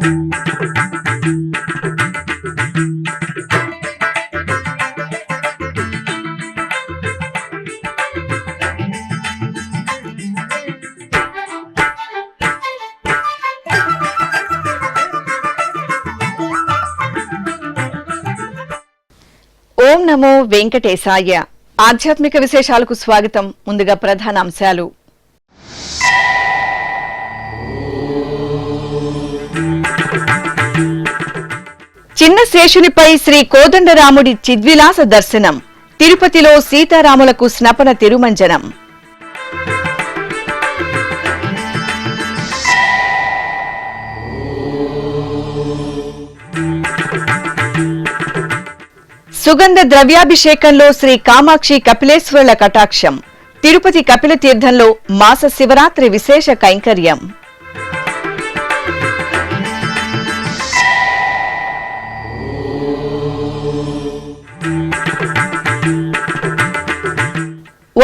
ఓం నమో వెంకటేశాయ. ఆధ్యాత్మిక విశేషాలకు స్వాగతం. ముందుగా ప్రధాన అంశాలు. చిన్న శేషునిపై శ్రీ కోదండరాముడి చిద్విలాస దర్శనం. తిరుపతిలో సీతారాములకు స్నపన తిరుమంజనం. సుగంధ ద్రవ్యాభిషేకంలో శ్రీ కామాక్షి కపిలేశ్వరుల కటాక్షం. తిరుపతి కపిల తీర్థంలో మాస శివరాత్రి విశేష కైంకర్యం.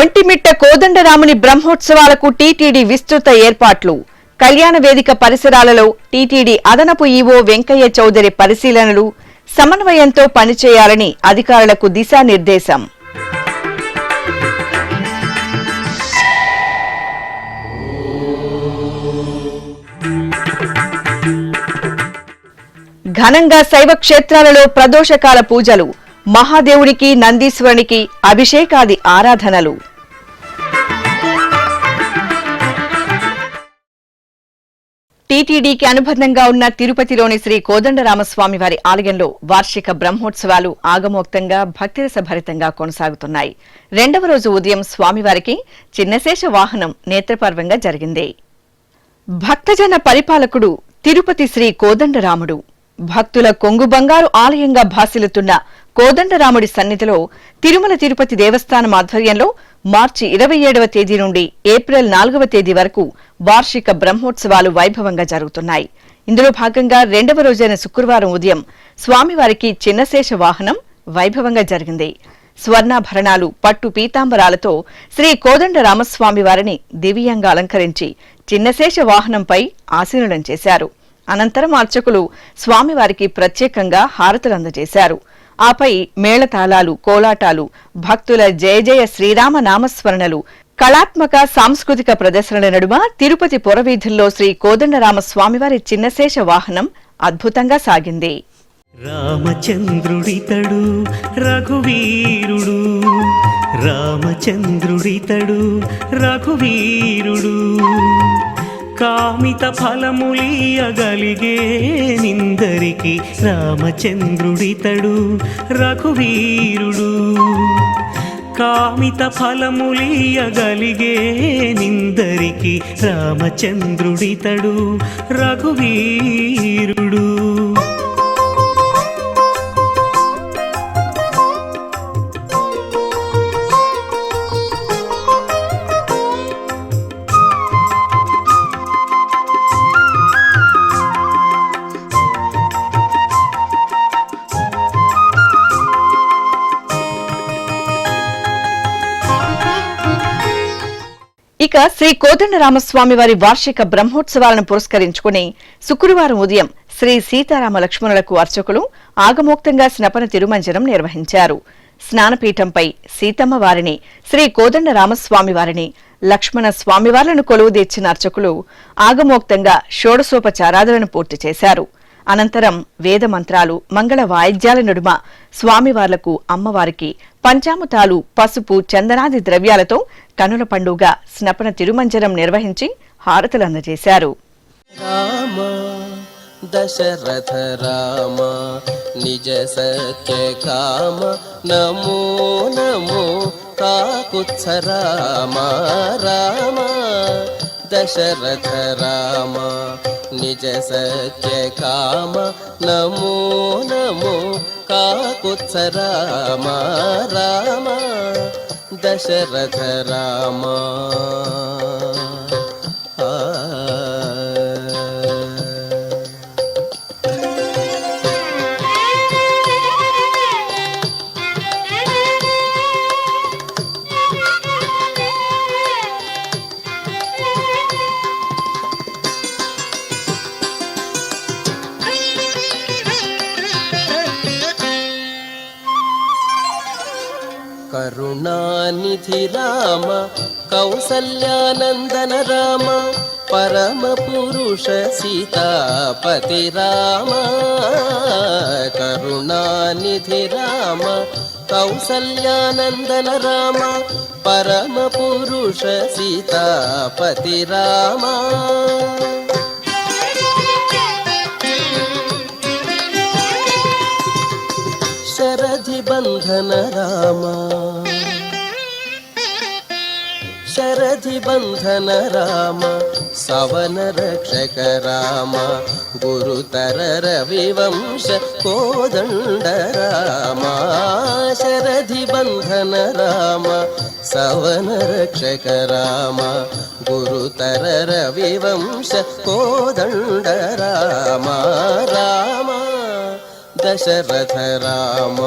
ఒంటిమిట్ట కోదండరాముని బ్రహ్మోత్సవాలకు టీటీడీ విస్తృత ఏర్పాట్లు. కళ్యాణ వేదిక పరిసరాలలో టీటీడీ అదనపు ఈవో వెంకయ్య చౌదరి పరిశీలనలు. సమన్వయంతో పనిచేయాలని అధికారులకు దిశానిర్దేశం. ఘనంగా శైవ క్షేత్రాలలో ప్రదోషకాల పూజలు. మహాదేవునికి నందీశ్వరునికి అభిషేకాది ఆరాధనలు. టీటీడీకి అనుబంధంగా ఉన్న తిరుపతిలోని శ్రీ కోదండరామస్వామి వారి ఆలయంలో వార్షిక బ్రహ్మోత్సవాలు ఆగమోక్తంగా భక్తిరసభరితంగా కొనసాగుతున్నాయి. రెండవ రోజు ఉదయం స్వామివారికి చిన్నశేష వాహనం నేత్రపర్వంగా జరిగింది. భక్తజన పరిపాలకుడు తిరుపతి శ్రీ కోదండరాముడు. భక్తుల కొంగు బంగారు ఆలయంగా భాసిల్లుతున్న కోదండరాముడి సన్నిధిలో తిరుమల తిరుపతి దేవస్థానం ఆధ్వర్యంలో మార్చి 27వ తేదీ నుండి ఏప్రిల్ 4వ తేదీ వరకు వార్షిక బ్రహ్మోత్సవాలు వైభవంగా జరుగుతున్నాయి. ఇందులో భాగంగా రెండవ రోజైన శుక్రవారం ఉదయం స్వామివారికి చిన్నశేష వాహనం వైభవంగా జరిగింది. స్వర్ణాభరణాలు, పట్టు పీతాంబరాలతో శ్రీ కోదండరామస్వామి వారిని దివ్యంగా అలంకరించి చిన్నశేష వాహనంపై ఆసీనులను చేశారు. అనంతరం అర్చకులు స్వామివారికి ప్రత్యేకంగా హారతులు అందజేశారు. ఆపై మేళతాళాలు, కోలాటాలు, భక్తుల జయ జయ శ్రీరామ నామస్మరణలు, కళాత్మక సాంస్కృతిక ప్రదర్శనల నడుమ తిరుపతి పురవీధుల్లో శ్రీ కోదండరామస్వామివారి చిన్నశేష వాహనం అద్భుతంగా సాగింది. రామచంద్రుడితడు రఘువీరుడు, రామచంద్రుడితడు రఘువీరుడు, కామిత ఫలములియగలిగే నిందరికి రామచంద్రుడితడు రఘువీరుడు, కామిత ఫలములియగలిగే నిందరికి రామచంద్రుడితడు రఘువీరుడు. ఇక శ్రీ కోదండరామస్వామి వారి వార్షిక బ్రహ్మోత్సవాలను పురస్కరించుకుని శుక్రవారం ఉదయం శ్రీ సీతారామ లక్ష్మణులకు అర్చకులు ఆగమోక్తంగా స్నపన తిరుమంజనం నిర్వహించారు. స్నానపీఠంపై సీతమ్మ వారిని, శ్రీ కోదండరామస్వామి వారిని, లక్ష్మణ స్వామివార్లను కొలువుదీర్చిన అర్చకులు ఆగమోక్తంగా షోడశోపచారాదులను పూర్తి చేశారు. అనంతరం వేద మంత్రాలు, మంగళ వాయిద్యాల నడుమ స్వామివార్లకు, అమ్మవారికి పంచామృతాలు, పసుపు, చందనాది ద్రవ్యాలతో కనుల పండుగ స్నపన తిరుమంజనం నిర్వహించి హారతులు అందజేశారు. రామ దశరథ రామ నిజ సత్య కామ నమో నమో కాకుత్స రామ, రామ దశరథ రామ నిజ సత్య కామ నమో నమో కాకుత్స రామ, రామ దశరథ రామ. కరుణానిధి రామ కౌసల్యానందన రామ పరమ పురుష సీతాపతి రామ కరుణానిధి రామ కౌసల్యానందన రామ పరమ పురుష సీతాపతి రామ శరధి బంధన రామ శరధి బంధన రామ సవన రక్షక రామ గురుతర రవివంశ కోదండ రామ శరధి బంధన రామ సవన రక్షక రామ గురుతర రవివంశ కోదండ రామ రామ దశరథ రామ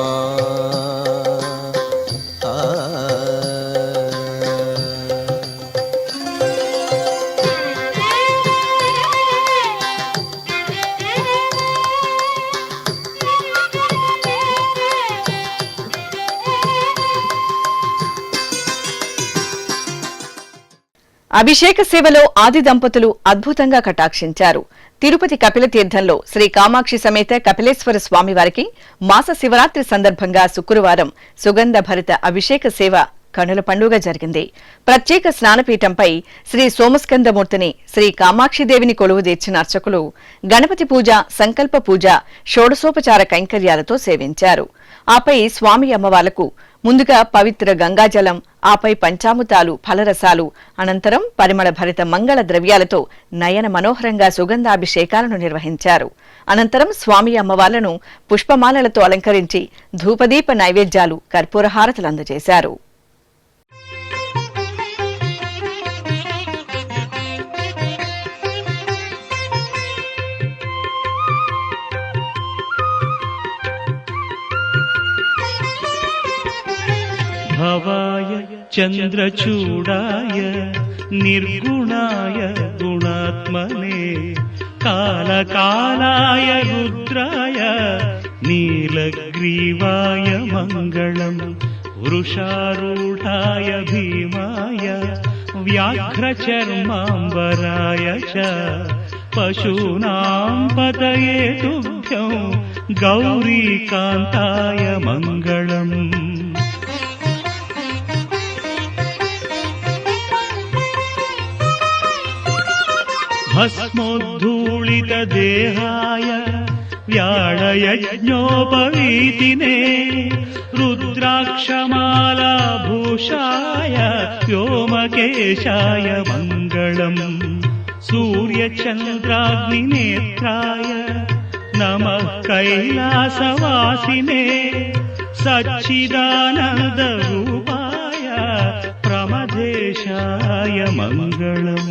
అభిషేక సేవలో ఆది దంపతులు అద్భుతంగా కటాక్షించారు. తిరుపతి కపిల తీర్థంలో శ్రీ కామాక్షి సమేత కపిలేశ్వర స్వామివారికి మాస శివరాత్రి సందర్భంగా శుక్రవారం సుగంధ భరిత అభిషేక సేవ కనుల పండుగ జరిగింది. ప్రత్యేక స్నానపీఠంపై శ్రీ సోమస్కందమూర్తిని శ్రీ కామాక్షిదేవిని కొలువుదీర్చిన అర్చకులు గణపతి పూజ, సంకల్ప పూజ, షోడశోపచార కైంకర్యాలతో సేవించారు. ఆపై స్వామి అమ్మవార్లకు ముందుగా పవిత్ర గంగాజలం, ఆపై పంచామృతాలు, ఫలరసాలు, అనంతరం పరిమళ భరిత మంగళ ద్రవ్యాలతో నయన మనోహరంగా సుగంధాభిషేకాలను నిర్వహించారు. అనంతరం స్వామి అమ్మవార్లను పుష్పమాలలతో అలంకరించి ధూపదీప నైవేద్యాలు, కర్పూరహారతులు అందజేశారు. భవాయ చంద్రచూడాయ నిర్గుణాయ గుణాత్మనే కాలకాలాయ రుద్రాయ నీలగ్రీవాయ మంగళం వృషారూఢాయ భీమాయ వ్యాఘ్రచర్మాంబరాయ చ పశూనాం పతయే తుభ్యం గౌరీకాంతాయ మంగళం. భస్మోద్ధూళిత దేహాయ వ్యాళయజ్ఞోపవీతినే రుద్రాక్షమాలాభూషాయ వ్యోమకేశాయ మంగళం. సూర్యచంద్రాగ్నినేత్రాయ నమః కైలాసవాసినే సచ్చిదానందరూపాయ ప్రమదేశాయ మంగళం.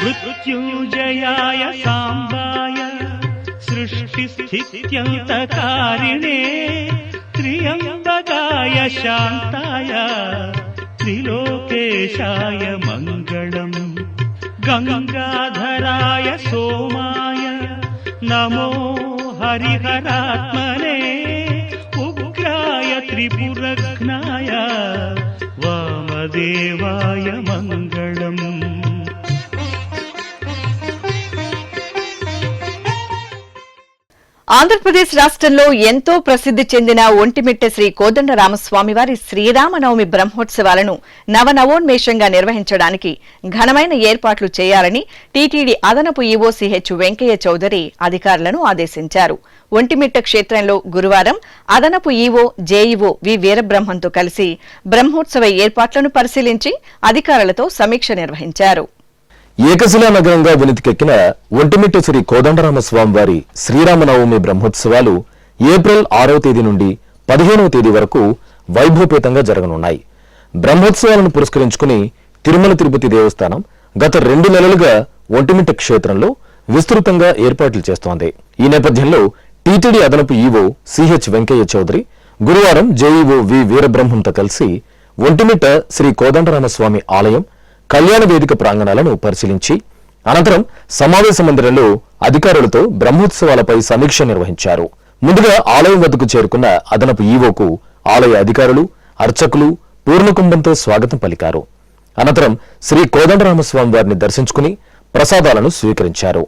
మృత్యుంజయాయ సాంబాయ సృష్టిస్థిత్యంతకారిణే త్ర్యంబకాయ శాంతాయ త్రిలోకేశాయ మంగళం. గంగాధరాయ సోమాయ నమో హరిహరాత్మనే ఉగ్రాయ త్రిపురఘ్నాయ వామదేవాయ మంగళం. ఆంధ్రప్రదేశ్ రాష్ట్రంలో ఎంతో ప్రసిద్ది చెందిన ఒంటిమిట్ట శ్రీ కోదండరామస్వామివారి శ్రీరామనవమి బ్రహ్మోత్సవాలను నవనవోన్మేషంగా నిర్వహించడానికి ఘనమైన ఏర్పాట్లు చేయాలని టీటీడీ అదనపు ఈవో సిహెచ్ వెంకయ్య చౌదరి అధికారులను ఆదేశించారు. ఒంటిమిట్ట క్షేత్రంలో గురువారం అదనపు ఈవో, జేఈఓ వి వీరబ్రహ్మంతో కలిసి బ్రహ్మోత్సవ ఏర్పాట్లను పరిశీలించి అధికారులతో సమీక్ష నిర్వహించారు. ఏకశిలా నగరంగా వెనుతికెక్కిన ఒంటిమిట్ట శ్రీ కోదండరామస్వామివారి శ్రీరామనవమి బ్రహ్మోత్సవాలు ఏప్రిల్ 6వ తేదీ నుండి 15వ తేదీ వరకు వైభవపేతంగా జరగనున్నాయి. బ్రహ్మోత్సవాలను పురస్కరించుకుని తిరుమల తిరుపతి దేవస్థానం గత 2 నెలలుగా ఒంటిమిట్ట క్షేత్రంలో విస్తృతంగా ఏర్పాట్లు చేస్తోంది. ఈ నేపథ్యంలో టీటీడీ అదనపు ఈవో సిహెచ్ వెంకయ్య చౌదరి గురువారం జేఈఓ వి వీరబ్రహ్మంతో కలిసి ఒంటిమిట్ట శ్రీ కోదండరామస్వామి ఆలయం కళ్యాణ వేదిక ప్రాంగణాలను పరిశీలించి అనంతరం సమావేశ మందిరంలో అధికారులతో బ్రహ్మోత్సవాలపై సమీక్ష నిర్వహించారు. ముందుగా ఆలయం వద్దకు చేరుకున్న అదనపు ఈవోకు ఆలయ అధికారులు, అర్చకులు పూర్ణకుంభంతో స్వాగతం పలికారు. అనంతరం శ్రీ కోదండరామస్వామి వారిని దర్శించుకుని ప్రసాదాలను స్వీకరించారు.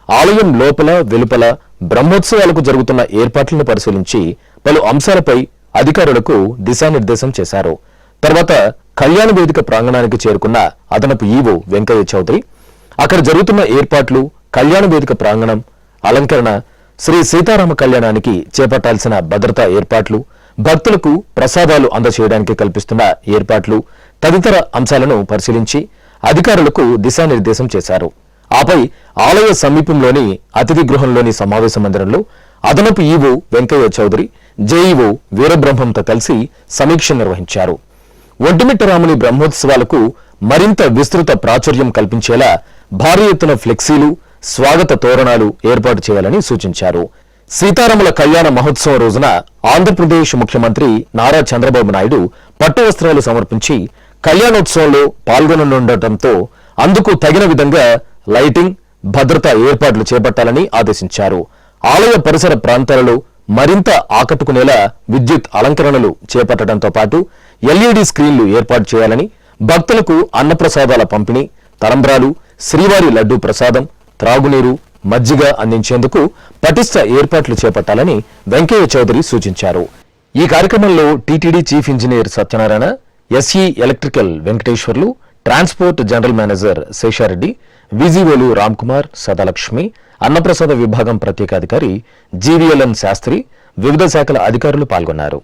ఆలయం లోపల వెలుపల బ్రహ్మోత్సవాలకు జరుగుతున్న ఏర్పాట్లను పరిశీలించి పలు అంశాలపై అధికారులకు దిశానిర్దేశం చేశారు. తర్వాత కళ్యాణ వేదిక ప్రాంగణానికి చేరుకున్న అదనపు ఈవో వెంకయ్య చౌదరి అక్కడ జరుగుతున్న ఏర్పాట్లు, కళ్యాణ వేదిక ప్రాంగణం, అలంకరణ, శ్రీ సీతారామ కళ్యాణానికి చేపట్టాల్సిన భద్రతా ఏర్పాట్లు, భక్తులకు ప్రసాదాలు అందజేయడానికి కల్పిస్తున్న ఏర్పాట్లు తదితర అంశాలను పరిశీలించి అధికారులకు దిశానిర్దేశం చేశారు. ఆపై ఆలయ సమీపంలోని అతిథి గృహంలోని సమావేశ మందిరంలో అదనపు ఈవో వెంకయ్య చౌదరి, జేఈఓ వీరబ్రహ్మంతో కలిసి సమీక్ష నిర్వహించారు. ఒంటిమిట్ట రాముని బ్రహ్మోత్సవాలకు మరింత విస్తృత ప్రాచుర్యం కల్పించేలా భారీ ఎత్తున ఫ్లెక్సీలు, స్వాగత తోరణాలు ఏర్పాటు చేయాలని సూచించారు. సీతారాముల కళ్యాణ మహోత్సవం రోజున ఆంధ్రప్రదేశ్ ముఖ్యమంత్రి నారా చంద్రబాబు నాయుడు పట్టు వస్త్రాలు సమర్పించి కళ్యాణోత్సవంలో పాల్గొననుండటంతో అందుకు తగిన విధంగా లైటింగ్, భద్రతా ఏర్పాట్లు చేపట్టాలని ఆదేశించారు. ఆలయ పరిసర ప్రాంతాలలో మరింత ఆకట్టుకునేలా విద్యుత్ అలంకరణలు చేపట్టడంతో పాటు ఎల్ఈడీ స్క్రీన్లు ఏర్పాటు చేయాలని, భక్తులకు అన్నప్రసాదాల పంపిణీ, తలంబ్రాలు, శ్రీవారి లడ్డూ ప్రసాదం, త్రాగునీరు, మజ్జిగ అందించేందుకు పటిష్ట ఏర్పాట్లు చేపట్టాలని వెంకయ్య చౌదరి సూచించారు. ఈ కార్యక్రమంలో TTD chief engineer Satyanarayana, SE electrical Venkateswarlu, transport general manager Seshareddy, విజిఓలు రామ్కుమార్, సదాలక్ష్మి, అన్నప్రసాద విభాగం ప్రత్యేకాధికారి జీవీఎల్ఎన్ శాస్త్రి, వివిధ శాఖల అధికారులు పాల్గొన్నారు.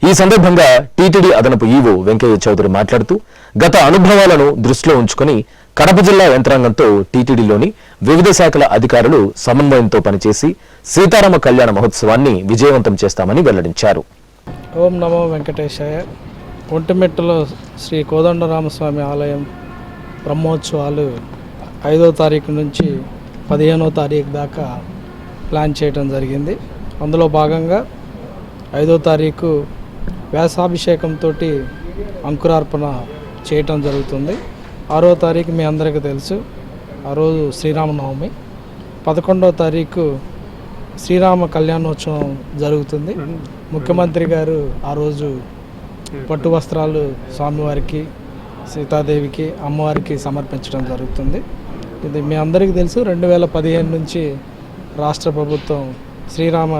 ఈ సందర్భంగా టీటీడీ అదనపు ఈవో వెంకయ్య చౌదరి మాట్లాడుతూ గత అనుభవాలను దృష్టిలో ఉంచుకుని కడప జిల్లా యంత్రాంగంతో టీటీడీలోని వివిధ శాఖల అధికారులు సమన్వయంతో పనిచేసి సీతారామ కళ్యాణ మహోత్సవాన్ని విజయవంతం చేస్తామని వెల్లడించారు. ఓం నమో వెంకటేశాయ. ఒంటిమిట్టలో శ్రీ కోదండరామస్వామి ఆలయం బ్రహ్మోత్సవాలు 5వ తారీఖు నుంచి 15వ తారీఖు దాకా ప్లాన్ చేయడం జరిగింది. అందులో భాగంగా 5వ తారీఖు వ్యాసాభిషేకంతో అంకురార్పణ చేయటం జరుగుతుంది. 6వ తారీఖు మీ అందరికీ తెలుసు, ఆ రోజు శ్రీరామనవమి. 11వ తారీఖు శ్రీరామ కళ్యాణోత్సవం జరుగుతుంది. ముఖ్యమంత్రి గారు ఆ రోజు పట్టు వస్త్రాలు స్వామివారికి, సీతాదేవికి, అమ్మవారికి సమర్పించడం జరుగుతుంది. ఇది మీ అందరికీ తెలుసు, 2015 నుంచి రాష్ట్ర ప్రభుత్వం శ్రీరామ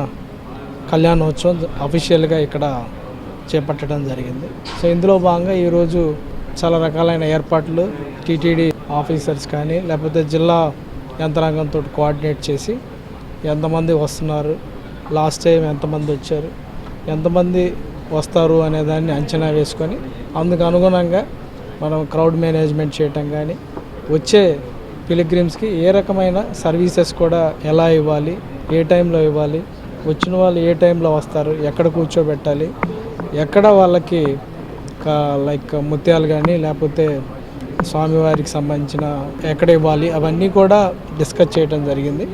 కళ్యాణోత్సవం అఫీషియల్గా ఇక్కడ చేపట్టడం జరిగింది. సో ఇందులో భాగంగా ఈరోజు చాలా రకాలైన ఏర్పాట్లు టీటీడీ ఆఫీసర్స్ కానీ లేకపోతే జిల్లా యంత్రాంగంతో కోఆర్డినేట్ చేసి ఎంతమంది వస్తున్నారు, లాస్ట్ టైం ఎంతమంది వచ్చారు, ఎంతమంది వస్తారు అనే దాన్ని అంచనా వేసుకొని అందుకు అనుగుణంగా మనం క్రౌడ్ మేనేజ్మెంట్ చేయటం కానీ, వచ్చే పిలిగ్రిమ్స్కి ఏ రకమైన సర్వీసెస్ కూడా ఎలా ఇవ్వాలి, ఏ టైంలో ఇవ్వాలి, వచ్చిన వాళ్ళు ఏ టైంలో వస్తారు, ఎక్కడ కూర్చోబెట్టాలి, ఎక్కడ వాళ్ళకి లైక్ ముత్యాలు కానీ లేకపోతే స్వామివారికి సంబంధించిన ఎక్కడ ఇవ్వాలి, అవన్నీ కూడా డిస్కస్ చేయడం జరిగింది.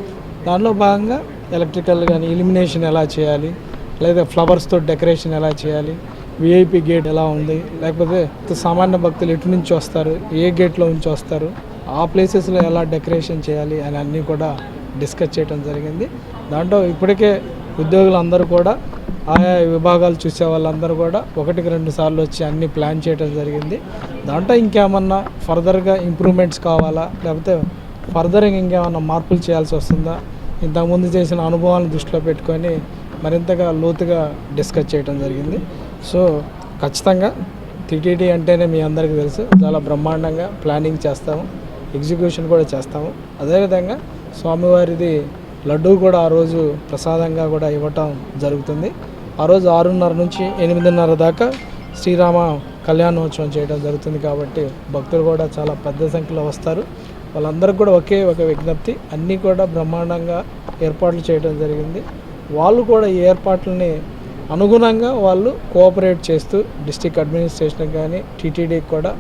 దానిలో భాగంగా ఎలక్ట్రికల్ కానీ ఇల్యూమినేషన్ ఎలా చేయాలి, లేదా ఫ్లవర్స్తో డెకరేషన్ ఎలా చేయాలి, విఐపి గేట్ ఎలా ఉంది, లేకపోతే సామాన్య భక్తులు ఎటు నుంచి వస్తారు, ఏ గేట్లో నుంచి వస్తారు, ఆ ప్లేసెస్లో ఎలా డెకరేషన్ చేయాలి అని అన్నీ కూడా డిస్కస్ చేయడం జరిగింది. దాంట్లో ఇప్పటికే ఉద్యోగులందరూ కూడా ఆయా విభాగాలు చూసే వాళ్ళందరూ కూడా 1-2 సార్లు వచ్చి అన్నీ ప్లాన్ చేయడం జరిగింది. దాంట్లో ఇంకేమన్నా ఫర్దర్గా ఇంప్రూవ్మెంట్స్ కావాలా, లేకపోతే ఫర్దర్గా ఇంకేమన్నా మార్పులు చేయాల్సి వస్తుందా, ఇంతకుముందు చేసిన అనుభవాలను దృష్టిలో పెట్టుకొని మరింతగా లోతుగా డిస్కస్ చేయడం జరిగింది. సో ఖచ్చితంగా టీటీడీ అంటేనే మీ అందరికీ తెలుసు, చాలా బ్రహ్మాండంగా ప్లానింగ్ చేస్తాము, ఎగ్జిక్యూషన్ కూడా చేస్తాము. అదేవిధంగా స్వామివారిది లడ్డూ కూడా ఆ రోజు ప్రసాదంగా కూడా ఇవ్వటం జరుగుతుంది. ఆ రోజు 6:30 నుంచి 8:30 దాకా శ్రీరామ కళ్యాణోత్సవం చేయడం జరుగుతుంది. కాబట్టి భక్తులు కూడా చాలా పెద్ద సంఖ్యలో వస్తారు. వాళ్ళందరికీ కూడా ఒక విజ్ఞప్తి, అన్నీ కూడా బ్రహ్మాండంగా ఏర్పాట్లు చేయడం జరిగింది. వాళ్ళు కూడా ఈ ఏర్పాట్లని అనుగుణంగా వాళ్ళు కోఆపరేట్ చేస్తూ డిస్ట్రిక్ట్ అడ్మినిస్ట్రేషన్ కానీ టీటీడీకి కూడా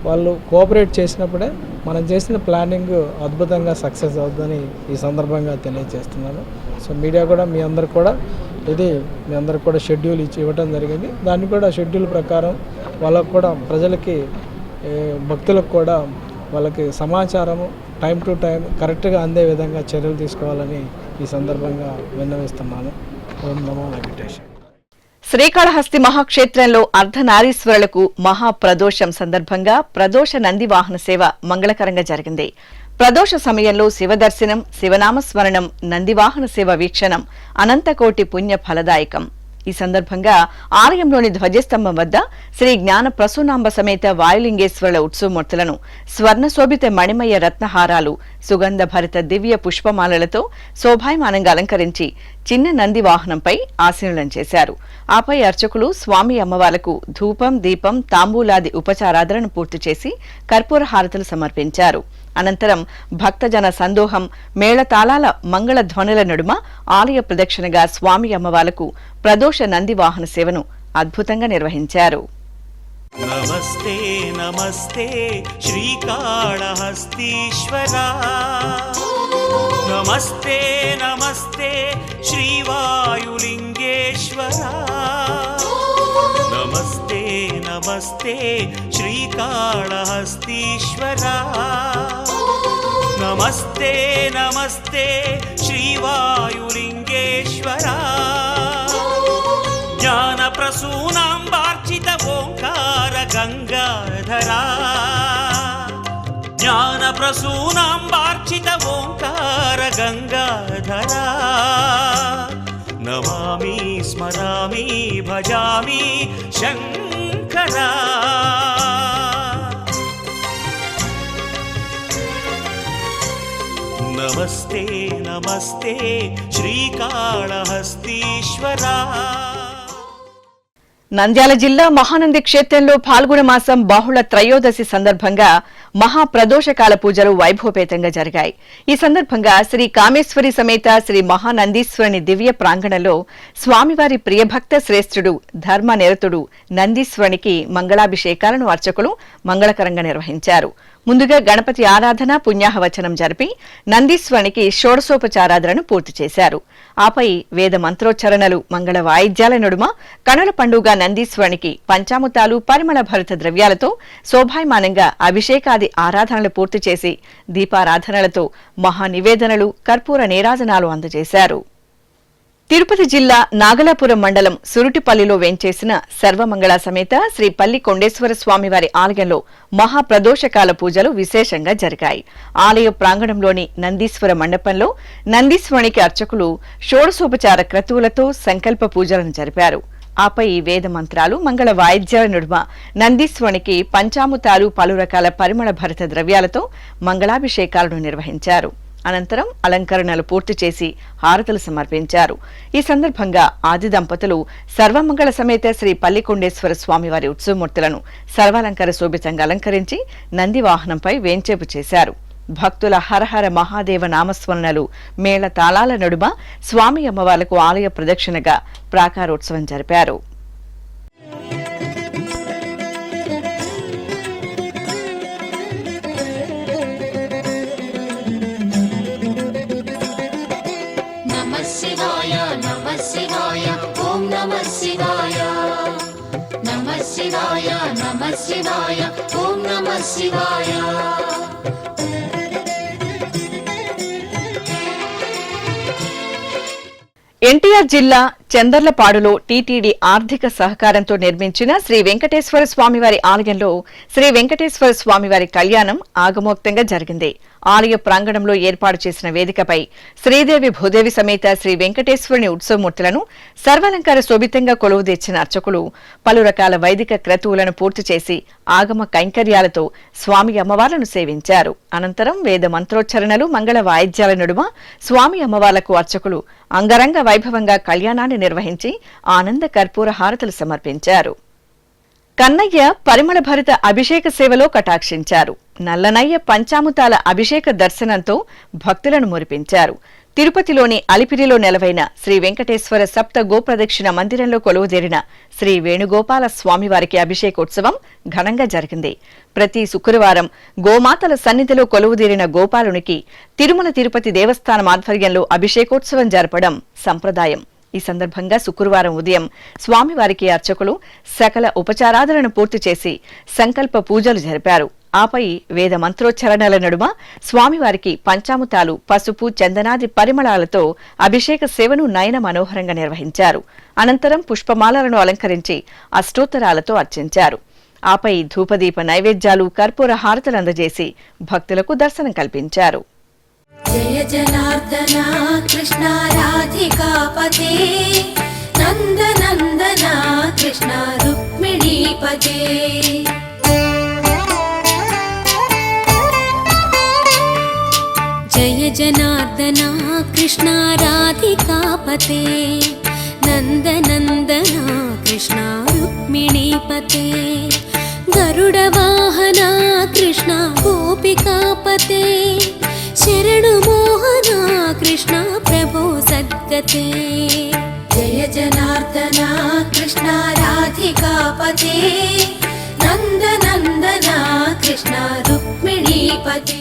వాళ్ళు కోఆపరేట్ చేసినప్పుడే మనం చేసిన ప్లానింగ్ అద్భుతంగా సక్సెస్ అవుతుందని ఈ సందర్భంగా తెలియజేస్తున్నాను. సో మీడియా కూడా మీ అందరికి కూడా షెడ్యూల్ ఇవ్వడం జరిగింది. దాన్ని కూడా షెడ్యూల్ ప్రకారం వాళ్ళకు కూడా ప్రజలకి భక్తులకు కూడా వాళ్ళకి సమాచారము టైం టు టైం కరెక్ట్గా అందే విధంగా చర్యలు తీసుకోవాలని ఈ సందర్భంగా విన్నవిస్తున్నాను. ఓం నమో వెంకటేశ్వర. శ్రీకాళహస్తి మహాక్షేత్రంలో అర్ధనారీశ్వరులకు మహాప్రదోషం సందర్భంగా ప్రదోష నంది వాహన సేవ మంగళకరంగా జరిగింది. ప్రదోష సమయంలో శివదర్శనం, శివనామస్మరణం, నందివాహన సేవ వీక్షణం అనంతకోటి పుణ్య ఫలదాయకం. ఈ సందర్భంగా ఆలయంలోని ధ్వజస్తంభం వద్ద శ్రీ జ్ఞాన ప్రసూనాంబ సమేత వాయులింగేశ్వరుల ఉత్సవమూర్తులను స్వర్ణశోభిత మణిమయ రత్నహారాలు, సుగంధ భరిత దివ్య పుష్పమాలలతో శోభాయమానంగా అలంకరించి చిన్న నంది వాహనంపై ఆసీనులను చేశారు. ఆపై అర్చకులు స్వామి అమ్మవార్లకు ధూపం, దీపం, తాంబూలాది ఉపచారాదరను పూర్తి చేసి కర్పూర హారతులు సమర్పించారు. అనంతరం భక్తజన సందోహం, మేళతాళాల మంగళ ధ్వనుల నడుమ ఆలయ ప్రదక్షిణగా స్వామి అమ్మవార్లకు ప్రదోష నంది వాహన సేవను అద్భుతంగా నిర్వహించారు. నమస్తే నమస్తే శ్రీకాళహస్తీశ్వరా, నమస్తే నమస్తే శ్రీవాయులింగేశ్వరా, నమస్తే నమస్తే శ్రీకాళహస్తీశ్వరా, నమస్తే నమస్తే శ్రీవాయులింగేశ్వరా, జ్ఞాన ప్రసూనాంబార్చిత ఓంకార గంగాధరా, జ్ఞాన ప్రసూనాంబార్చిత ఓంకార గంగాధరా, నమామి స్మరామి భజామి శంకరా. నమస్తే నమస్తే శ్రీకాళహస్తీశ్వరా. నంద్యాల జిల్లా మహానంది క్షేత్రంలో పాల్గొన మాసం బహుళ త్రయోదశి సందర్భంగా మహాప్రదోషకాల పూజలు వైభవపేతంగా జరిగాయి. ఈ సందర్భంగా శ్రీ కామేశ్వరి సమేత శ్రీ మహానందీశ్వరుని దివ్య ప్రాంగణంలో స్వామివారి ప్రియభక్త శ్రేష్ఠుడు ధర్మనిరతుడు నందీశ్వరునికి మంగళాభిషేకాలను అర్చకులు మంగళకరంగా నిర్వహించారు. ముందుగా గణపతి ఆరాధన, పుణ్యాహవచనం జరిపి నందీశ్వరునికి షోడశోపచారాధనను పూర్తి చేశారు. ఆపై వేద మంత్రోచ్చరణలు, మంగళ వాయిద్యాల నడుమ కనుల పండుగ నందీశ్వరునికి పంచామృతాలు, పరిమళ భరిత ద్రవ్యాలతో శోభాయమానంగా అభిషేకాది ఆరాధనలు పూర్తి చేసి దీపారాధనలతో మహానివేదనలు, కర్పూర నీరాజనాలు అందజేశారు. తిరుపతి జిల్లా నాగలాపురం మండలం సురుటిపల్లిలో వేంచేసిన సర్వమంగళ సమేత శ్రీ పల్లి కొండేశ్వర స్వామివారి ఆలయంలో మహాప్రదోషకాల పూజలు విశేషంగా జరిగాయి. ఆలయ ప్రాంగణంలోని నందీశ్వర మండపంలో నందీశ్వరునికి అర్చకులు షోడశోపచార క్రతువులతో సంకల్ప పూజలను జరిపారు. ఆపై వేద మంత్రాలు, మంగళ వాయిద్యాల నడుమ నందీశ్వరునికి పంచామృతాలు, పలు రకాల పరిమళ భరిత ద్రవ్యాలతో మంగళాభిషేకాలను నిర్వహించారు. అనంతరం అలంకరణలు పూర్తి చేసి హారతులు సమర్పించారు. ఈ సందర్భంగా ఆది దంపతులు సర్వమంగళ సమేత శ్రీ పల్లికొండేశ్వర స్వామివారి ఉత్సవమూర్తులను సర్వాలంకార శోభితంగా అలంకరించి నంది వాహనంపై వేంచేపు చేశారు. భక్తుల హరహర మహాదేవ నామస్మరణలు, మేళ తాళాల నడుమ స్వామి అమ్మవార్లకు ఆలయ ప్రదక్షిణగా ప్రాకారోత్సవం జరిపారు. శివాయ నమః శివాయ ఓం నమః శివాయ. ఎన్టీఆర్ జిల్లా చందర్లపాడులో టీటీడీ ఆర్థిక సహకారంతో నిర్మించిన శ్రీ వెంకటేశ్వర స్వామివారి ఆలయంలో శ్రీ వెంకటేశ్వర స్వామివారి కళ్యాణం ఆగమోక్తంగా జరిగింది. ఆలయ ప్రాంగణంలో ఏర్పాటు చేసిన వేదికపై శ్రీదేవి భూదేవి సమేత శ్రీ వెంకటేశ్వరుని ఉత్సవమూర్తులను సర్వాలంకార శోభితంగా కొలువుదీర్చిన అర్చకులు పలు రకాల వైదిక క్రతువులను పూర్తి చేసి ఆగమ కైంకర్యాలతో స్వామి అమ్మవార్లను సేవించారు. అనంతరం వేద మంత్రోచ్చరణలు, మంగళ వాయిద్యాల నడుమ స్వామి అమ్మవార్లకు అర్చకులు అంగరంగ వైభవంగా కళ్యాణాన్ని నిర్వహించి ఆనంద కర్పూర హారతులు సమర్పించారు. కన్నయ్య పరిమళ భరిత అభిషేక సేవలో కటాక్షించారు. నల్లనయ్య పంచాముతాల అభిషేక దర్శనంతో భక్తులను మురిపించారు. తిరుపతిలోని అలిపిరిలో నెలవైన శ్రీ వెంకటేశ్వర సప్త గోప్రదక్షిణ మందిరంలో కొలువుదీరిన శ్రీ వేణుగోపాల స్వామివారికి అభిషేకోత్సవం ఘనంగా జరిగింది. ప్రతి శుక్రవారం గోమాతల సన్నిధిలో కొలువుదీరిన గోపాలునికి తిరుమల తిరుపతి దేవస్థానం ఆధ్వర్యంలో అభిషేకోత్సవం జరపడం సంప్రదాయం. ఈ సందర్భంగా శుక్రవారం ఉదయం స్వామివారికి అర్చకులు సకల ఉపచారాదులను పూర్తి చేసి సంకల్ప పూజలు జరిపారు. ఆపై వేద మంత్రోచ్చరణల నడుమ స్వామివారికి పంచాముతాలు, పసుపు, చందనాది పరిమళాలతో అభిషేక సేవను నయన మనోహరంగా నిర్వహించారు. అనంతరం పుష్పమాలలను అలంకరించి అష్టోత్తరాలతో అర్చించారు. ఆపై ధూపదీప నైవేద్యాలు, కర్పూర హారతులు అందజేసి భక్తులకు దర్శనం కల్పించారు. జయ జనార్దన కృష్ణ రాధికాపతే నందనందన కృష్ణ రుక్మిణీపతే. జయ జనార్దన కృష్ణ రాధికాపతే నందనందన కృష్ణ రుక్మిణీపతే. గరుడ వాహన కృష్ణ గోపికాపతే శరణు మోహన కృష్ణ ప్రభో సద్గతే. జయ జనార్దన కృష్ణ రాధికాపతే నందనందన కృష్ణ రుక్మిణీపతే.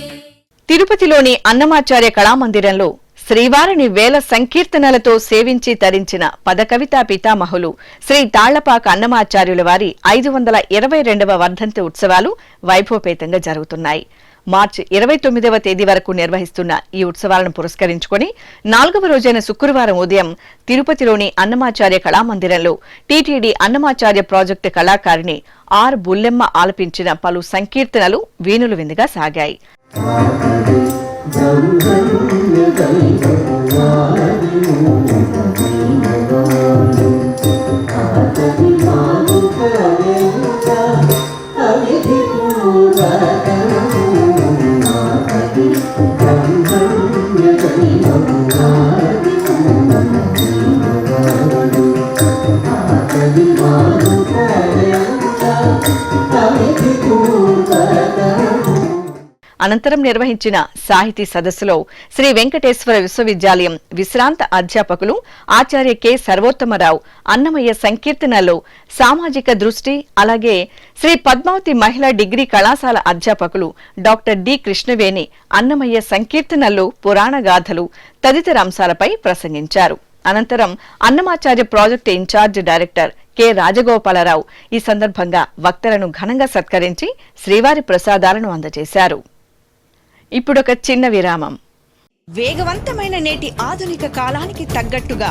తిరుపతిలోని అన్నమాచార్య కళామందిరంలో శ్రీవారిని వేల సంకీర్తనలతో సేవించి తరించిన పదకవితా పితామహులు శ్రీ తాళ్లపాక అన్నమాచార్యుల వారి 522వ వర్ధంతి ఉత్సవాలు వైభవపేతంగా జరుగుతున్నాయి. మార్చి 29వ తేదీ వరకు నిర్వహిస్తున్న ఈ ఉత్సవాలను పురస్కరించుకుని 4వ రోజైన శుక్రవారం ఉదయం తిరుపతిలోని అన్నమాచార్య కళామందిరంలో టీటీడీ అన్నమాచార్య ప్రాజెక్టు కళాకారిణి ఆర్ బుల్లెమ్మ ఆలపించిన పలు సంకీర్తనలు వీణులు విందుగా సాగాయి. అనంతరం నిర్వహించిన సాహితీ సదస్సులో శ్రీ వెంకటేశ్వర విశ్వవిద్యాలయం విశ్రాంత అధ్యాపకులు ఆచార్య కె సర్వోత్తమరావు అన్నమయ్య సంకీర్తనల్లో సామాజిక దృష్టి, అలాగే శ్రీ పద్మావతి మహిళా డిగ్రీ కళాశాల అధ్యాపకులు డాక్టర్ డి కృష్ణవేణి అన్నమయ్య సంకీర్తనల్లో పురాణ గాథలు తదితర అంశాలపై ప్రసంగించారు. అనంతరం Annamacharya project in charge director K Rajagopalarao ఈ సందర్భంగా వక్తలను ఘనంగా సత్కరించి శ్రీవారి ప్రసాదాలను అందజేశారు. ఇప్పుడొక చిన్న విరామం. వేగవంతమైన నేటి ఆధునిక కాలానికి తగ్గట్టుగా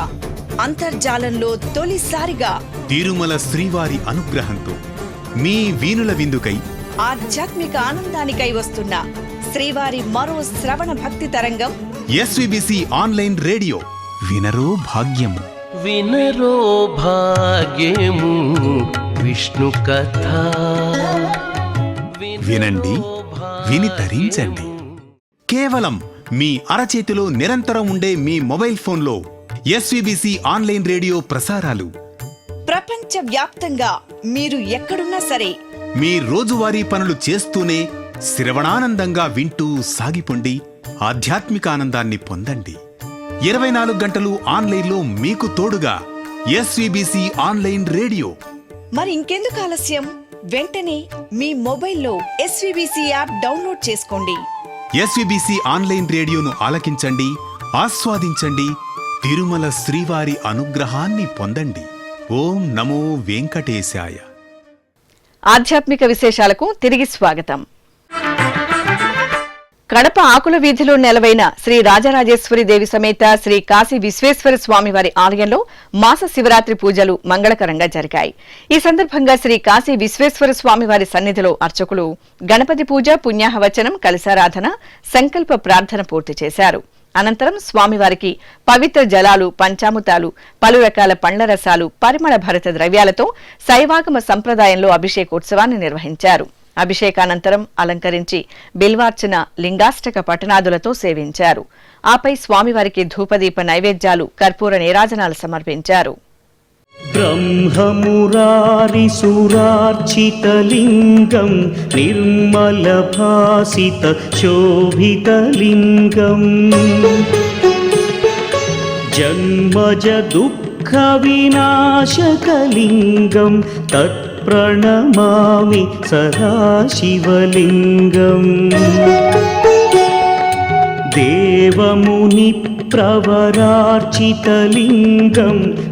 అంతర్జాలంలో తొలిసారిగా తిరుమల శ్రీవారి అనుగ్రహంతో మీ వీణుల విందుకై ఆధ్యాత్మిక ఆనందానికై వస్తున్న శ్రీవారి మరో శ్రవణ భక్తి తరంగం ఎస్విబిసి ఆన్లైన్ రేడియో వినరో భాగ్యము. వినరో భాగ్యము విష్ణు కథ. వినండి, విని తరించండి. కేవలం మీ అరచేతిలో నిరంతరం ఉండే మీ మొబైల్ ఫోన్లో ఎస్విబిసి ఆన్లైన్ రేడియో ప్రసారాలు ప్రపంచ వ్యాప్తంగా మీరు ఎక్కడున్నా సరే మీ రోజువారీ పనులు చేస్తూనే శ్రవణానందంగా వింటూ సాగిపోండి, ఆధ్యాత్మిక ఆనందాన్ని పొందండి. 24 గంటలు ఆన్లైన్లో మీకు తోడుగా ఎస్విబిసి ఆన్లైన్ రేడియో. మరి ఇంకెందుకు ఆలస్యం? వెంటనే మీ మొబైల్లో ఎస్విబిసి యాప్ డౌన్లోడ్ చేసుకోండి. ఎస్విబిసి ఆన్లైన్ రేడియోను ఆలకించండి, ఆస్వాదించండి, తిరుమల శ్రీవారి అనుగ్రహాన్ని పొందండి. ఓం నమో వెంకటేశాయ. ఆధ్యాత్మిక విశేషాలకు తిరిగి స్వాగతం. కడప ఆకుల వీధిలో నెలవైన శ్రీ రాజరాజేశ్వరి దేవి సమేత శ్రీ కాశీ విశ్వేశ్వర స్వామి వారి ఆలయంలో మాస శివరాత్రి పూజలు మంగళకరంగా జరిగాయి. ఈ సందర్భంగా శ్రీ కాశీ విశ్వేశ్వర స్వామి వారి సన్నిధిలో అర్చకులు గణపతి పూజ, పుణ్యాహవచనం, కలశారాధన, సంకల్ప ప్రార్థన పూర్తి చేశారు. అనంతరం స్వామివారికి పవిత్ర జలాలు, పంచామృతాలు, పలు రకాల పండ్ల రసాలు, పరిమళ భరిత ద్రవ్యాలతో శైవాగమ సంప్రదాయంలో అభిషేకోత్సవాన్ని నిర్వహించారు. అభిషేకానంతరం అలంకరించి బిల్వార్చన, లింగాష్టక పఠనాదులతో సేవించారు. ఆపై స్వామివారికి ధూపదీప నైవేద్యాలు, కర్పూర నీరాజనాలు సమర్పించారు. బ్రహ్మమురారిసురార్చితలింగం నిర్మలభాసిత శోభితలింగం జన్మజ దుఃఖ వినాశకలింగం తత్ప్రణమామి సదాశివలింగం దేవముని ప్రవరార్చితలింగం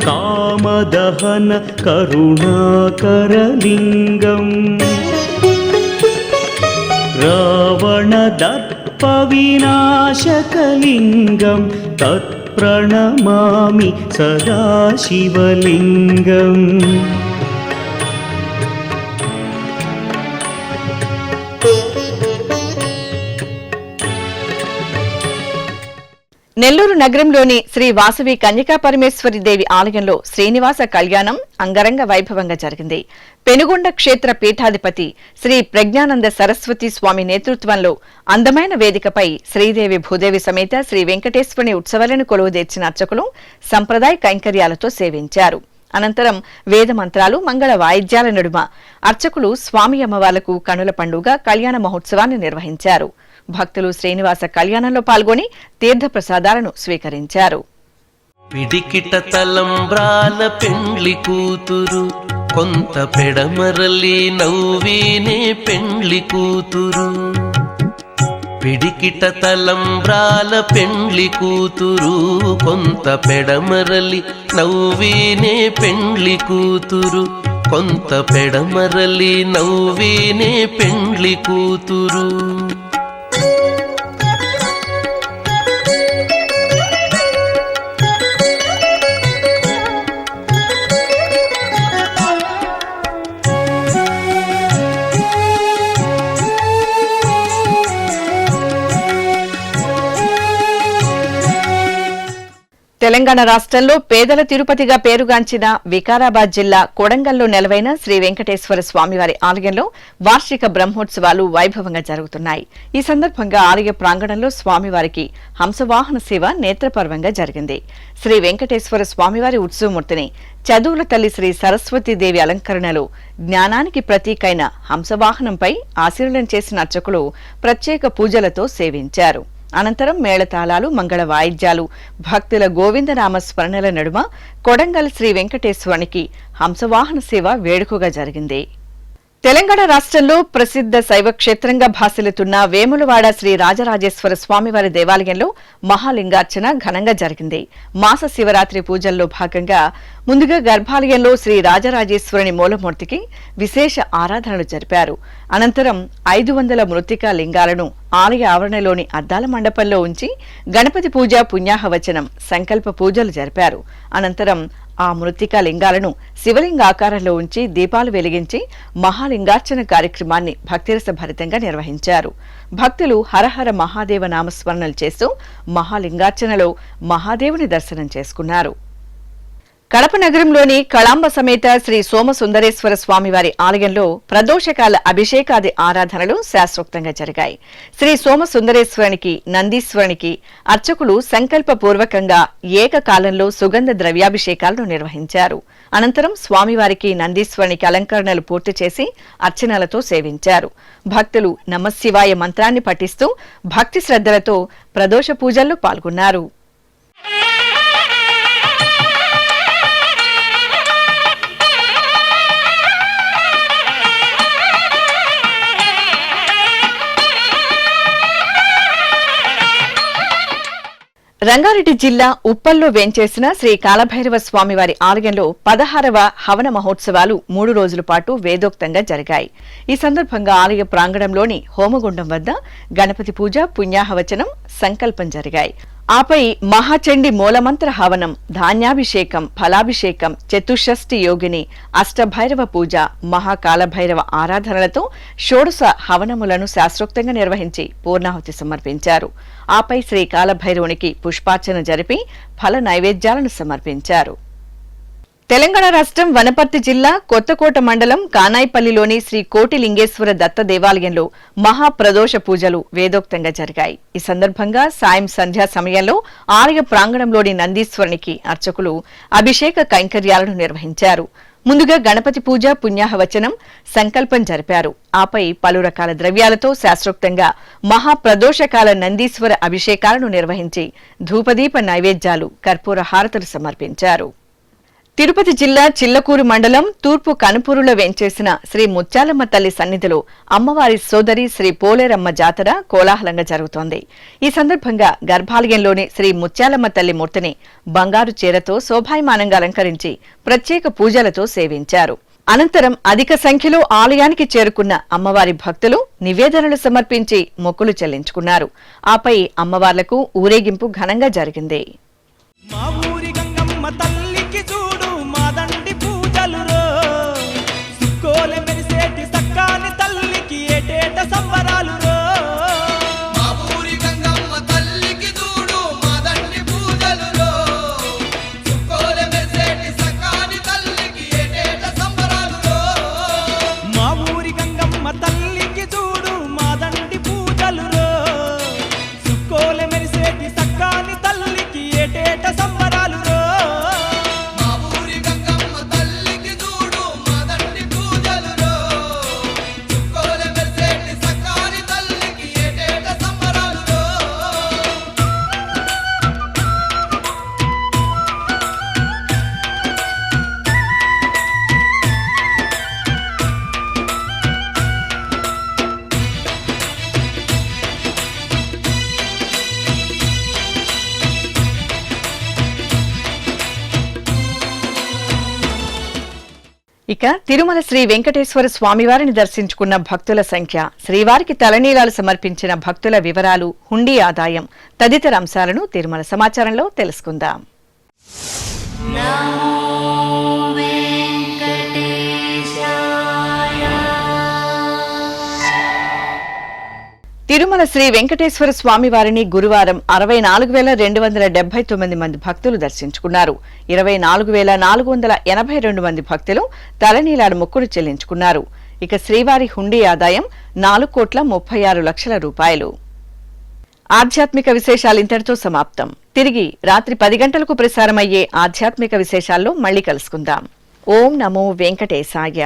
కామదహన కరుణాకరలింగం రావణదర్ప వినాశకలింగం తత్ప్రణమామి సదాశివలింగం నెల్లూరు నగరంలోని శ్రీ వాసవి కన్యకా పరమేశ్వరి దేవి ఆలయంలో శ్రీనివాస కళ్యాణం అంగరంగ వైభవంగా జరిగింది. పెనుగొండ క్షేత్ర పీఠాధిపతి శ్రీ ప్రజ్ఞానంద సరస్వతి స్వామి నేతృత్వంలో అందమైన వేదికపై శ్రీదేవి భూదేవి సమేత శ్రీ వెంకటేశ్వరుని ఉత్సవాలను కొలువుదీర్చిన అర్చకులు సంప్రదాయ కైంకర్యాలతో సేవించారు. అనంతరం వేద మంత్రాలు, మంగళ వాయిద్యాల నడుమ అర్చకులు స్వామి అమ్మవార్లకు కనుల పండుగ కళ్యాణ మహోత్సవాన్ని నిర్వహించారు. భక్తులు శ్రీనివాస కళ్యాణంలో పాల్గొని తీర్థ ప్రసాదాలను స్వీకరించారు. పిడికిట తలంబ్రాల పెండ్లి కూతురు, కొంత పెడమరలి నవ్వేనే పెండ్లి కూతురు. పిడికిట తలంబ్రాల పెండ్లి కూతురు, కొంత పెడమరలి నవ్వేనే పెండ్లి కూతురు. కొంత పెడమరలి నవ్వేనే పెండ్లి కూతురు. తెలంగాణ రాష్ట్రంలో పేదల తిరుపతిగా పేరుగాంచిన వికారాబాద్ జిల్లా కొడంగల్లో నెలవైన శ్రీ వెంకటేశ్వర స్వామివారి ఆలయంలో వార్షిక బ్రహ్మోత్సవాలు వైభవంగా జరుగుతున్నాయి. ఈ సందర్భంగా ఆలయ ప్రాంగణంలో స్వామివారికి హంసవాహన సేవ నేత్రపర్వంగా జరిగింది. శ్రీ వెంకటేశ్వర స్వామివారి ఉత్సవమూర్తిని చదువుల తల్లి శ్రీ సరస్వతీదేవి అలంకరణలో జ్ఞానానికి ప్రతీకైన హంసవాహనంపై ఆశీర్వదనం చేసిన అర్చకులు ప్రత్యేక పూజలతో సేవించారు. అనంతరం మేళతాళాలు, మంగళ వాయిద్యాలు, భక్తుల గోవిందనామ స్మరణల నడుమ కొడంగల్ శ్రీ వెంకటేశ్వరునికి హంసవాహన సేవ వేడుకగా జరిగింది. తెలంగాణ రాష్ట్రంలో ప్రసిద్ధ శైవ క్షేత్రంగా భాసిల్లుతున్న వేములవాడ శ్రీ రాజరాజేశ్వర స్వామివారి దేవాలయంలో మహాలింగార్చన ఘనంగా జరిగింది. మాస శివరాత్రి పూజల్లో భాగంగా ముందుగా గర్భాలయంలో శ్రీ రాజరాజేశ్వరుని మూలమూర్తికి విశేష ఆరాధనలు జరిపారు. అనంతరం 500 మృత్తికా లింగాలను ఆలయ ఆవరణలోని అద్దాల మండపంలో ఉంచి గణపతి పూజ, పుణ్యాహవచనం, సంకల్ప పూజలు జరిపారు. అనంతరం ఆ మృత్తికా లింగాలను శివలింగ ఆకారంలో ఉంచి దీపాలు వెలిగించి మహాలింగార్చన కార్యక్రమాన్ని భక్తిరస భరితంగా నిర్వహించారు. భక్తులు హరహర మహాదేవ నామస్మరణలు చేస్తూ మహాలింగార్చనలో మహాదేవుని దర్శనం చేసుకున్నారు. కడప నగరంలోని కళాంబ సమేత శ్రీ సోమసుందరేశ్వర స్వామివారి ఆలయంలో ప్రదోషకాల అభిషేకాది ఆరాధనలు శాస్త్రోక్తంగా జరిగాయి. శ్రీ సోమసుందరేశ్వరునికి, నందీశ్వరునికి అర్చకులు సంకల్పపూర్వకంగా ఏకకాలంలో సుగంధ ద్రవ్యాభిషేకాలను నిర్వహించారు. అనంతరం స్వామివారికి, నందీశ్వరునికి అలంకరణలు పూర్తి చేసి అర్చనలతో సేవించారు. భక్తులు నమశివాయ మంత్రాన్ని పఠిస్తూ భక్తి శ్రద్ధలతో ప్రదోష పూజల్లో పాల్గొన్నారు. రంగారెడ్డి జిల్లా ఉప్పల్లో వేంచేసిన శ్రీ కాలభైరవ స్వామివారి ఆలయంలో 16వ హవన మహోత్సవాలు 3 రోజుల పాటు వేదోక్తంగా జరిగాయి. ఈ సందర్భంగా ఆలయ ప్రాంగణంలోని హోమగుండం వద్ద గణపతి పూజ, పుణ్యాహవచనం, సంకల్పం జరిగాయి. ఆపై మహాచండి మూలమంత్ర హవనం, ధాన్యాభిషేకం, ఫలాభిషేకం, చతుషష్ఠి యోగిని, అష్టభైరవ పూజ, మహాకాలభైరవ ఆరాధనలతో షోడశ హవనములను శాస్త్రోక్తంగా నిర్వహించి పూర్ణాహుతి సమర్పించారు. ఆపై శ్రీ కాలభైరవునికి పుష్పార్చన జరిపి ఫల నైవేద్యాలను సమర్పించారు. తెలంగాణ రాష్ట్రం వనపర్తి జిల్లా కొత్తకోట మండలం కానాయిపల్లిలోని శ్రీ కోటిలింగేశ్వర దత్త దేవాలయంలో మహాప్రదోష పూజలు వేదోక్తంగా జరిగాయి. ఈ సందర్భంగా సాయం సంధ్యా సమయంలో ఆలయ ప్రాంగణంలోని నందీశ్వరునికి అర్చకులు అభిషేక కైంకర్యాలను నిర్వహించారు. ముందుగా గణపతి పూజ, పుణ్యాహవచనం, సంకల్పం జరిపారు. ఆపై పలు రకాల ద్రవ్యాలతో శాస్త్రోక్తంగా మహాప్రదోషకాల నందీశ్వర అభిషేకాలను నిర్వహించి ధూపదీప నైవేద్యాలు, కర్పూర హారతులు సమర్పించారు. తిరుపతి జిల్లా చిల్లకూరు మండలం తూర్పు కనుపూరులో వేంచేసిన శ్రీ ముత్యాలమ్మ తల్లి సన్నిధిలో అమ్మవారి సోదరి శ్రీ పోలేరమ్మ జాతర కోలాహలంగా జరుగుతోంది. ఈ సందర్భంగా గర్భాలయంలోని శ్రీ ముత్యాలమ్మ తల్లి మూర్తిని బంగారు చీరతో శోభాయమానంగా అలంకరించి ప్రత్యేక పూజలతో సేవించారు. అనంతరం అధిక సంఖ్యలో ఆలయానికి చేరుకున్న అమ్మవారి భక్తులు నివేదనలు సమర్పించి మొక్కులు చెల్లించుకున్నారు. ఆపై అమ్మవార్లకు ఊరేగింపు ఘనంగా జరిగింది. ఇక తిరుమల శ్రీ వెంకటేశ్వర స్వామివారిని దర్శించుకున్న భక్తుల సంఖ్య, శ్రీవారికి తలనీలాలు సమర్పించిన భక్తుల వివరాలు, హుండీ ఆదాయం తదితర అంశాలను తిరుమల సమాచారంలో తెలుసుకుందాం. తిరుమల శ్రీ వెంకటేశ్వర స్వామివారిని గురువారం 64,279 మంది భక్తులు దర్శించుకున్నారు. 24,482 మంది భక్తులు తలనీలాలు మొక్కులు చెల్లించుకున్నారు. ఇక శ్రీవారి హుండీ ఆదాయం 4,36,00,000 రూపాయలు. ఆధ్యాత్మిక విశేషాలు ఇంతటితో సమాప్తం. తిరిగి రాత్రి 10 గంటలకు ప్రసారమయ్యే ఆధ్యాత్మిక విశేషాల్లో మళ్లీ కలుసుకుందాం. ఓం నమో వెంకటేశాయ.